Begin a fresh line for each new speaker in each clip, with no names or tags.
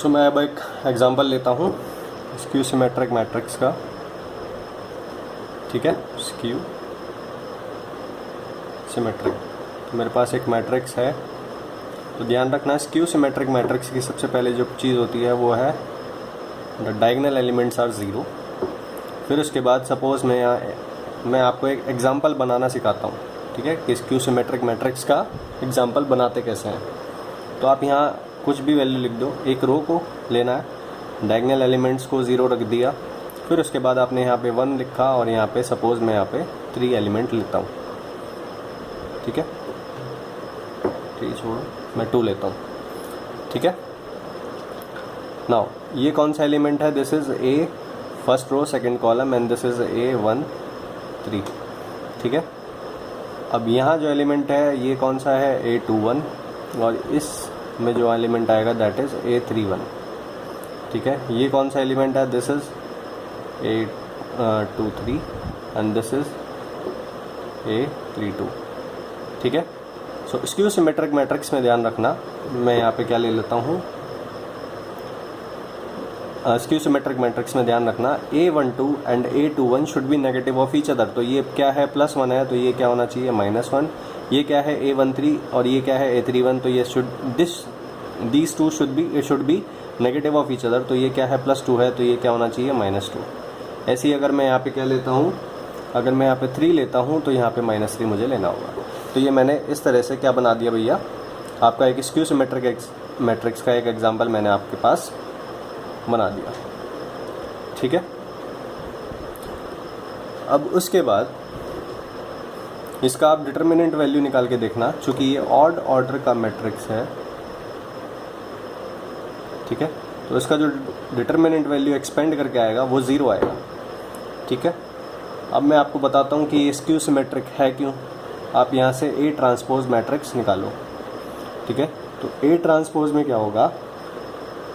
सो मैं अब एक एग्जांपल लेता हूँ स्क्यू सिमेट्रिक मैट्रिक्स का। ठीक है, स्क्यू सिमेट्रिक, तो मेरे पास एक मैट्रिक्स है। तो ध्यान रखना, स्क्यू सिमेट्रिक मैट्रिक्स की सबसे पहले जो चीज़ होती है वो है the diagonal elements are zero. फिर उसके बाद सपोज़ मैं आपको एक एग्जांपल बनाना सिखाता हूँ। ठीक है, कि स्क्यू सिमेट्रिक मैट्रिक्स का एग्जांपल बनाते कैसे हैं। तो आप यहाँ कुछ भी वैल्यू लिख दो, एक रो को लेना है, डायगोनल एलिमेंट्स को ज़ीरो रख दिया, फिर उसके बाद आपने यहाँ पे 1 लिखा और यहाँ पे सपोज़ मैं यहाँ पे 3 एलिमेंट लेता हूँ। ठीक है, 3 छोड़ो, मैं 2 लेता हूँ। ठीक है, नाउ ये कौन सा एलिमेंट है? This is a first row second column and this is A1 3। ठीक है, अब यहाँ जो एलिमेंट है ये कौन सा है? A21, और इस में जो एलिमेंट आएगा दैट इज़ A31। ठीक है, ये कौन सा एलिमेंट है? This is A23 and this is A32। ठीक है, सो स्क्यू सिमेट्रिक मैट्रिक्स में ध्यान रखना, मैं यहाँ पे क्या ले लेता हूँ, स्क्यू सिमेट्रिक मैट्रिक्स में ध्यान रखना A12 and A21 should be negative of each other. तो ये क्या है? +1 है, तो ये क्या होना चाहिए? -1। ये क्या है? A13 और ये क्या है? A31। तो ये these two should be negative of each other. तो ये क्या है? +2 है, तो ये क्या होना चाहिए? -2। ऐसे ही अगर मैं यहाँ पे क्या लेता हूँ, अगर मैं यहाँ पे 3 लेता हूँ तो यहाँ पे -3 मुझे लेना होगा। तो ये मैंने इस तरह से क्या बना दिया भैया, आपका एक स्क्यू सिमेट्रिक मैट्रिक्स का एक एग्जाम्पल मैंने आपके पास बना दिया। ठीक है, अब उसके बाद इसका आप डिटर्मिनेंट वैल्यू निकाल के देखना, चूंकि ये ऑड ऑर्डर का मैट्रिक्स है। ठीक है, तो इसका जो डिटर्मिनेंट वैल्यू एक्सपेंड करके आएगा वो 0 आएगा। ठीक है, अब मैं आपको बताता हूँ कि ये स्क्यू सिमेट्रिक है क्यों। आप यहाँ से A ट्रांसपोज मैट्रिक्स निकालो। ठीक है, तो A ट्रांसपोज में क्या होगा?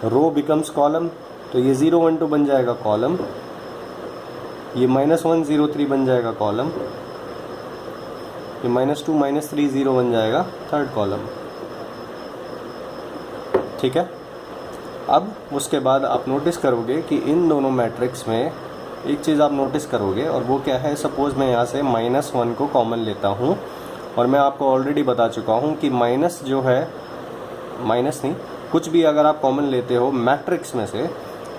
रो बिकम्स कॉलम, तो ये 0 1 2 बन जाएगा कॉलम, ये -1 0 3 बन जाएगा कॉलम, ये -2 -3 0 बन जाएगा थर्ड कॉलम। ठीक है, अब उसके बाद आप नोटिस करोगे कि इन दोनों मैट्रिक्स में एक चीज़ आप नोटिस करोगे, और वो क्या है? सपोज़ मैं यहाँ से -1 को कॉमन लेता हूँ, और मैं आपको ऑलरेडी बता चुका हूँ कि माइनस जो है, माइनस नहीं, कुछ भी अगर आप कॉमन लेते हो मैट्रिक्स में से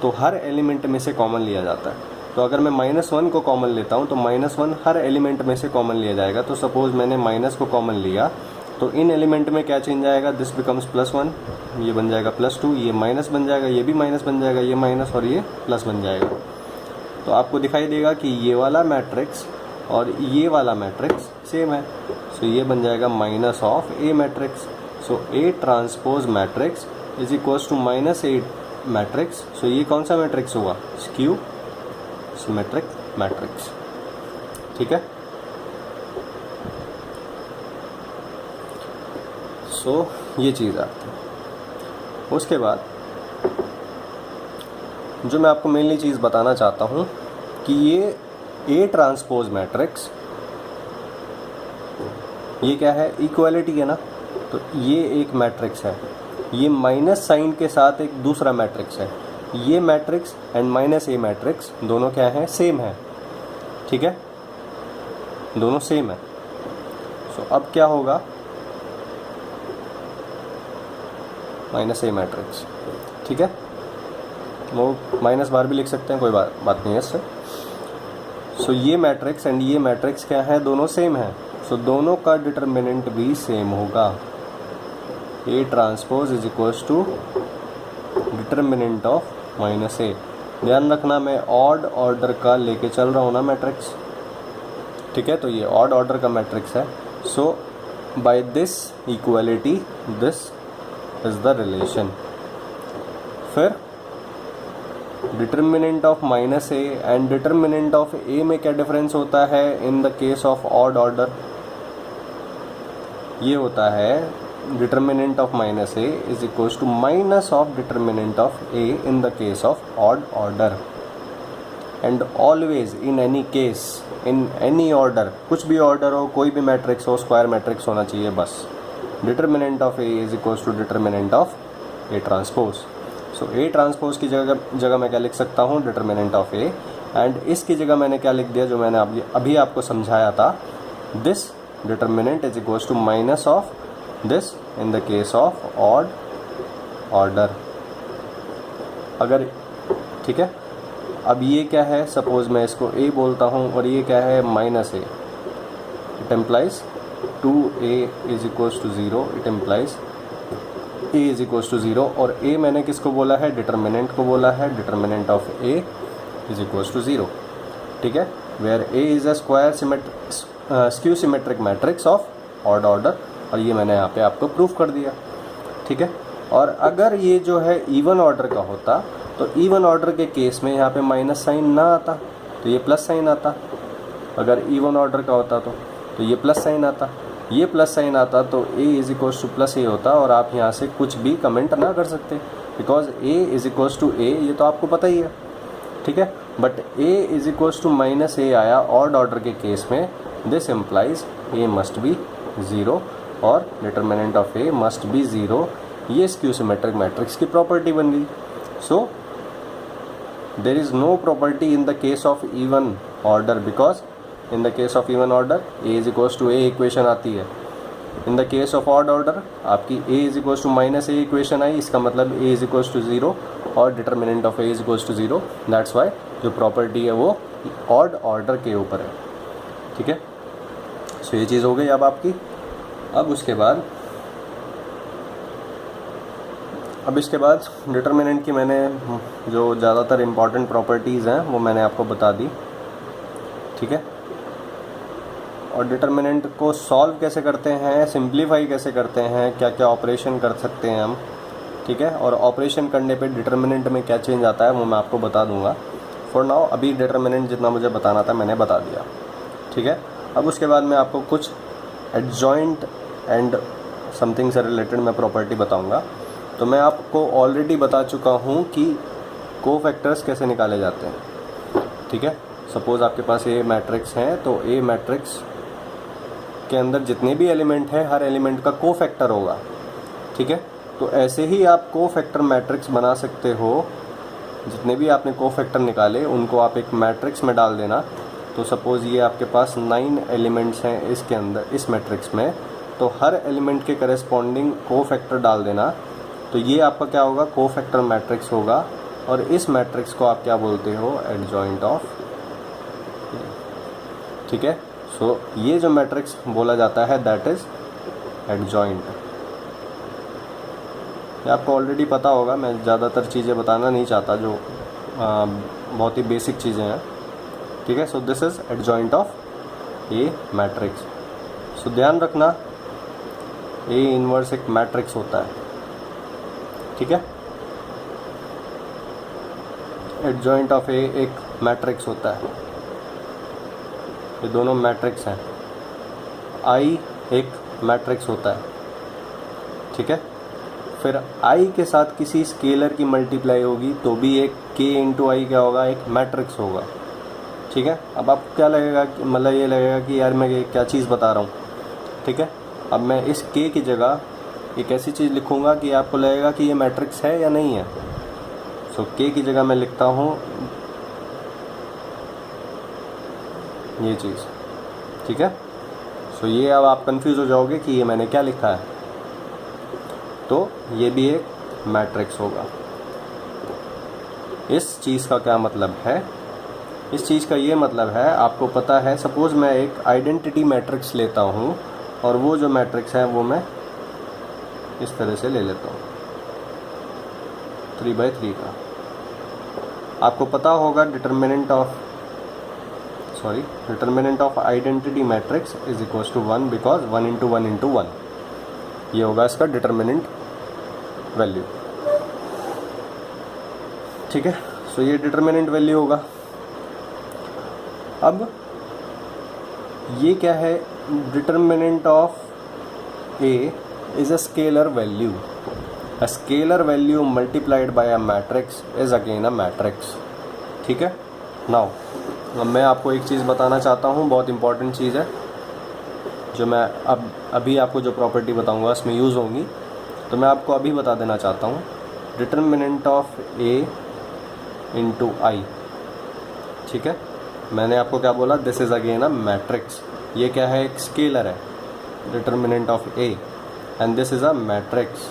तो हर एलिमेंट में से कॉमन लिया जाता है। तो अगर मैं -1 को कॉमन लेता हूँ तो -1 हर एलिमेंट में से कॉमन लिया जाएगा। तो सपोज़ मैंने माइनस को कॉमन लिया, तो इन एलिमेंट में क्या चेंज आएगा? दिस बिकम्स +1, ये बन जाएगा +2, ये माइनस बन जाएगा, ये भी माइनस बन जाएगा, ये माइनस और ये प्लस बन जाएगा। तो आपको दिखाई देगा कि ये वाला मैट्रिक्स और ये वाला मैट्रिक्स सेम है। सो ये बन जाएगा minus of A matrix. So A transpose matrix is equals to -A matrix. So ये कौन सा मैट्रिक्स हुआ? Skew symmetric matrix. ठीक है, सो ये चीज़ आती है। उसके बाद जो मैं आपको मेनली चीज़ बताना चाहता हूँ कि ये A ट्रांसपोज मैट्रिक्स, ये क्या है? इक्वालिटी है ना। तो ये एक मैट्रिक्स है, ये माइनस साइन के साथ एक दूसरा मैट्रिक्स है। ये मैट्रिक्स एंड -A मैट्रिक्स दोनों क्या है? सेम है। ठीक है, दोनों सेम है। सो अब क्या होगा? -A matrix. ठीक है, वो माइनस बार भी लिख सकते हैं, कोई बात नहीं है इससे। सो ये मैट्रिक्स एंड ये मैट्रिक्स क्या है? दोनों सेम है। सो दोनों का डिटर्मिनेंट भी सेम होगा। A transpose is equals to determinant of -A। ध्यान रखना, मैं ऑड ऑर्डर का लेके चल रहा हूँ ना मैट्रिक्स। ठीक है, तो ये ऑड ऑर्डर का मैट्रिक्स है। So by this equality this is the relation. फिर determinant of -A and determinant of A में क्या डिफरेंस होता है in the case of odd order? ये होता है determinant of -A is equals to minus of determinant of A in the case of odd order. And always in any case, in any order, कुछ भी order हो, कोई भी matrix हो, square matrix होना चाहिए बस, determinant of A is equals to determinant of A transpose. So A transpose की जगह मैं क्या लिख सकता हूँ, डिटर्मिनेंट ऑफ ए, एंड इसकी जगह मैंने क्या लिख दिया जो मैंने अभी आपको समझाया था, this determinant is equals to minus of this in the case of odd order. अगर ठीक है, अब ये क्या है, सपोज मैं इसको ए बोलता हूँ और ये क्या है, minus A, it implies 2a is equals to 0, it implies a is equals to 0, और a मैंने किसको बोला है, डिटर्मिनेंट को बोला है, determinant of a is equals to 0, ठीक है, where a is a square skew symmetric matrix of odd order, और ये मैंने यहाँ पे आपको प्रूफ कर दिया, ठीक है। और अगर ये जो है इवन ऑर्डर का होता तो इवन ऑर्डर के केस में यहाँ पे माइनस साइन ना आता तो ये प्लस साइन आता, अगर इवन ऑर्डर का होता तो ये प्लस साइन आता, ये प्लस साइन आता तो a is equals to plus A होता, और आप यहाँ से कुछ भी कमेंट ना कर सकते because a is equals to A, ये तो आपको पता ही है, ठीक है। But a is equals to minus A आया ऑड ऑर्डर के केस में, this implies a must be 0 और determinant of a must be 0, ये स्क्यू सिमेट्रिक मैट्रिक्स की प्रॉपर्टी बन गई। So there is no property in the case of even order, because in the case of even order a is equals to A equation आती है, in the case of odd order आपकी a is equals to minus A equation आई, इसका मतलब a is equals to 0 और determinant of a is equals to 0, that's why जो प्रॉपर्टी है वो ऑड ऑर्डर के ऊपर है, ठीक है। सो ये चीज़ हो गई अब आपकी। अब इसके बाद डिटर्मिनेंट की मैंने जो ज़्यादातर इम्पॉर्टेंट प्रॉपर्टीज़ हैं वो मैंने आपको बता दी, ठीक है। और डिटर्मिनेंट को सॉल्व कैसे करते हैं, सिंप्लीफाई कैसे करते हैं, क्या क्या ऑपरेशन कर सकते हैं हम, ठीक है, और ऑपरेशन करने पे डिटर्मिनेंट में क्या चेंज आता है वो मैं आपको बता दूंगा। फॉर नाउ अभी डिटर्मिनेंट जितना मुझे बताना था मैंने बता दिया, ठीक है। अब उसके बाद मैं आपको कुछ एडजॉइंट एंड समथिंग से रिलेटेड मैं प्रॉपर्टी बताऊँगा। तो मैं आपको ऑलरेडी बता चुका हूँ कि कोफैक्टर्स कैसे निकाले जाते हैं, ठीक है। सपोज़ आपके पास ए मैट्रिक्स हैं तो ए मैट्रिक्स के अंदर जितने भी एलिमेंट हैं हर एलिमेंट का कोफैक्टर होगा, ठीक है। तो ऐसे ही आप कोफैक्टर मैट्रिक्स बना सकते हो, जितने भी आपने कोफैक्टर निकाले उनको आप एक मैट्रिक्स में डाल देना। तो सपोज़ ये आपके पास 9 एलिमेंट्स हैं इसके अंदर, इस मैट्रिक्स में, तो हर एलिमेंट के करस्पॉन्डिंग कोफैक्टर डाल देना, तो ये आपका क्या होगा, कोफैक्टर मैट्रिक्स होगा। और इस मैट्रिक्स को आप क्या बोलते हो, एडजॉइंट ऑफ, ठीक है। सो ये जो मैट्रिक्स बोला जाता है दैट इज एडजॉइंट। ये आपको ऑलरेडी पता होगा, मैं ज़्यादातर चीज़ें बताना नहीं चाहता जो बहुत ही बेसिक चीज़ें हैं, ठीक है। So this is adjoint of A matrix. सो ध्यान रखना ए इनवर्स एक मैट्रिक्स होता है, ठीक है। एडजॉइंट ऑफ ए एक मैट्रिक्स होता है, ये दोनों मैट्रिक्स हैं। आई एक मैट्रिक्स होता है, ठीक है। फिर आई के साथ किसी स्केलर की मल्टीप्लाई होगी तो भी एक k इंटू आई क्या होगा, एक मैट्रिक्स होगा, ठीक है। अब आपको क्या लगेगा, मतलब ये लगेगा कि यार मैं ये क्या चीज़ बता रहा हूँ, ठीक है। अब मैं इस k की जगह एक ऐसी चीज़ लिखूँगा कि आपको लगेगा कि ये मैट्रिक्स है या नहीं है। सो k की जगह मैं लिखता हूँ ये चीज़, ठीक है। सो ये अब आप कंफ्यूज हो जाओगे कि ये मैंने क्या लिखा है, तो ये भी एक मैट्रिक्स होगा। इस चीज़ का क्या मतलब है, इस चीज़ का ये मतलब है, आपको पता है, सपोज़ मैं एक आइडेंटिटी मैट्रिक्स लेता हूँ और वो जो मैट्रिक्स है वो मैं इस तरह से ले लेता हूँ 3×3 का। आपको पता होगा determinant of identity matrix is equals to 1 because 1 into 1 into 1 ये होगा इसका डिटर्मिनेंट वैल्यू, ठीक है। सो ये डिटर्मिनेंट वैल्यू होगा। अब ये क्या है, determinant of A is a scalar value, a scalar value multiplied by a matrix is again a matrix, ठीक है। नाउ मैं आपको एक चीज़ बताना चाहता हूँ, बहुत इंपॉर्टेंट चीज़ है जो मैं अभी आपको जो प्रॉपर्टी बताऊँगा इसमें यूज़ होंगी, तो मैं आपको अभी बता देना चाहता हूँ डिटर्मिनेंट ऑफ ए इंटू आई। ठीक है, मैंने आपको क्या बोला, this is again a matrix. ये क्या है, एक स्केलर है, determinant of A, and this is a matrix.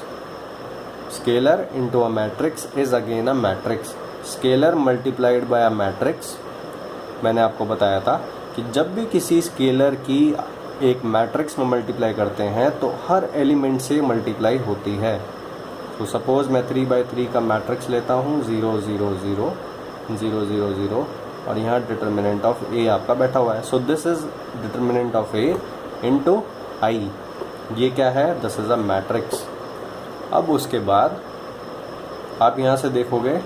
Scalar into a matrix is again a matrix. Scalar multiplied by a matrix. मैंने आपको बताया था कि जब भी किसी स्केलर की एक मैट्रिक्स में मल्टीप्लाई करते हैं तो हर एलिमेंट से मल्टीप्लाई होती है। तो सपोज़ मैं 3/3 का मैट्रिक्स लेता हूँ, 0 0 0 0 0 0, और यहाँ डिटर्मिनेंट ऑफ ए आपका बैठा हुआ है। So this is determinant of A into I. ये क्या है, दिस इज अ मैट्रिक्स। अब उसके बाद आप यहाँ से देखोगे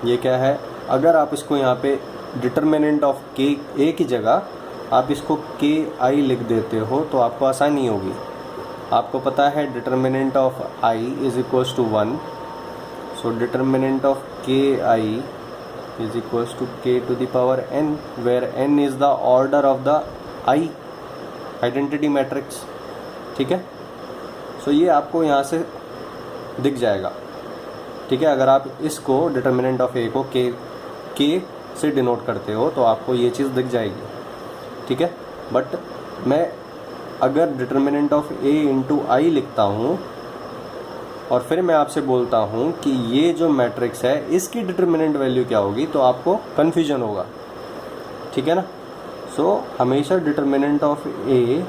ये क्या है, अगर आप इसको यहाँ पे डिटर्मिनेंट ऑफ के ए की जगह आप इसको के आई लिख देते हो तो आपको आसानी होगी। आपको पता है determinant of I is equals to 1, so determinant of k I is equals to k to the power n, where n is the order of the I identity matrix. ठीक है, सो ये आपको यहाँ से दिख जाएगा। ठीक है, अगर आप इसको डिटर्मिनेंट ऑफ ए को के से डिनोट करते हो तो आपको ये चीज़ दिख जाएगी। ठीक है, बट मैं अगर डिटर्मिनेंट ऑफ ए इंटू आई लिखता हूँ और फिर मैं आपसे बोलता हूँ कि ये जो मैट्रिक्स है इसकी डिटर्मिनेंट वैल्यू क्या होगी, तो आपको कन्फ्यूजन होगा। ठीक है ना, सो हमेशा डिटर्मिनेंट ऑफ ए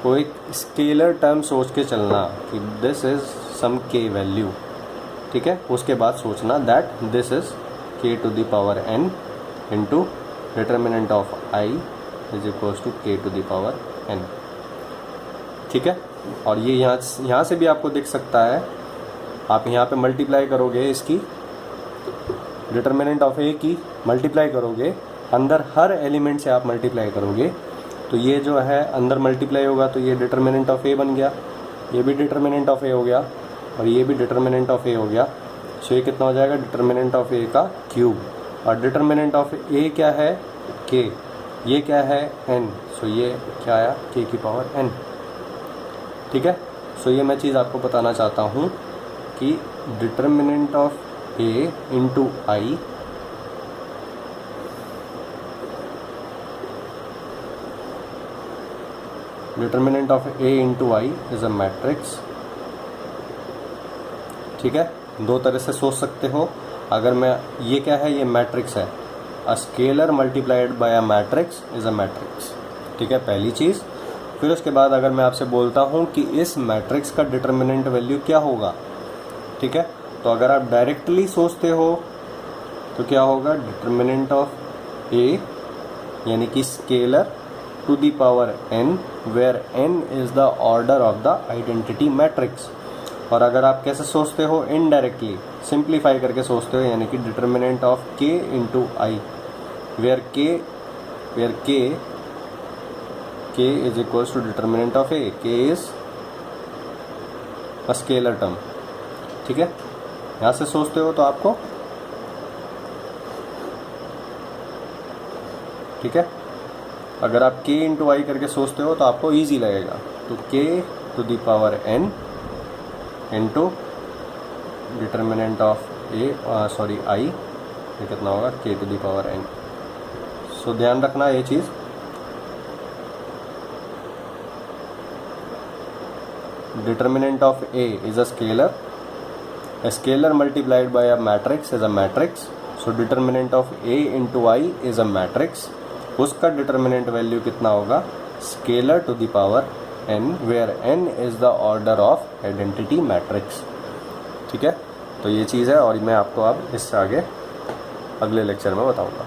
को एक स्केलर टर्म सोच के चलना कि दिस इज सम के वैल्यू। ठीक है, उसके बाद सोचना that this is k to the power n into determinant of I is equals to k to the power n। ठीक है, और ये यहाँ से भी आपको दिख सकता है। आप यहाँ पे मल्टीप्लाई करोगे, इसकी डिटर्मिनेंट ऑफ ए की मल्टीप्लाई करोगे, अंदर हर एलिमेंट से आप मल्टीप्लाई करोगे, तो ये जो है अंदर मल्टीप्लाई होगा तो ये डिटर्मिनेंट ऑफ ए बन गया, ये भी डिटर्मिनेंट ऑफ ए हो गया, और ये भी डिटर्मिनेंट ऑफ ए हो गया। सो ये कितना हो जाएगा, डिटर्मिनेंट ऑफ ए का क्यूब। और डिटर्मिनेंट ऑफ ए क्या है, के, ये क्या है, n, सो ये क्या आया, k की पावर n। ठीक है, सो ये मैं चीज़ आपको बताना चाहता हूँ कि determinant of A into I determinant of A into I is a matrix. ठीक है, दो तरह से सोच सकते हो। अगर मैं, ये क्या है, ये मैट्रिक्स है, अ scalar multiplied by a matrix is a matrix. ठीक है, पहली चीज़। फिर उसके बाद अगर मैं आपसे बोलता हूँ कि इस मैट्रिक्स का डिटर्मिनेंट वैल्यू क्या होगा, ठीक है, तो अगर आप डायरेक्टली सोचते हो तो क्या होगा, डिटर्मिनेंट ऑफ ए यानी कि scalar to the power n, where n is the order of the identity matrix. और अगर आप कैसे सोचते हो, इनडायरेक्टली सिंप्लीफाई करके सोचते हो, यानी कि determinant of k into I, where k is equals to determinant of a, k is a scalar term. ठीक है, यहाँ से सोचते हो तो आपको, ठीक है, अगर आप k इंटू आई करके सोचते हो तो आपको ईजी लगेगा। तो k to the power n into determinant of I, ये कितना होगा, k to the power n। सो ध्यान रखना ये चीज़। Determinant of a is a scalar multiplied by a matrix is a matrix. So determinant of a into I is a matrix. उसका determinant value कितना होगा, scalar to the power n, where n is the order of identity matrix. ठीक है, तो ये चीज़ है, और मैं आपको अब इससे आगे अगले लेक्चर में बताऊंगा।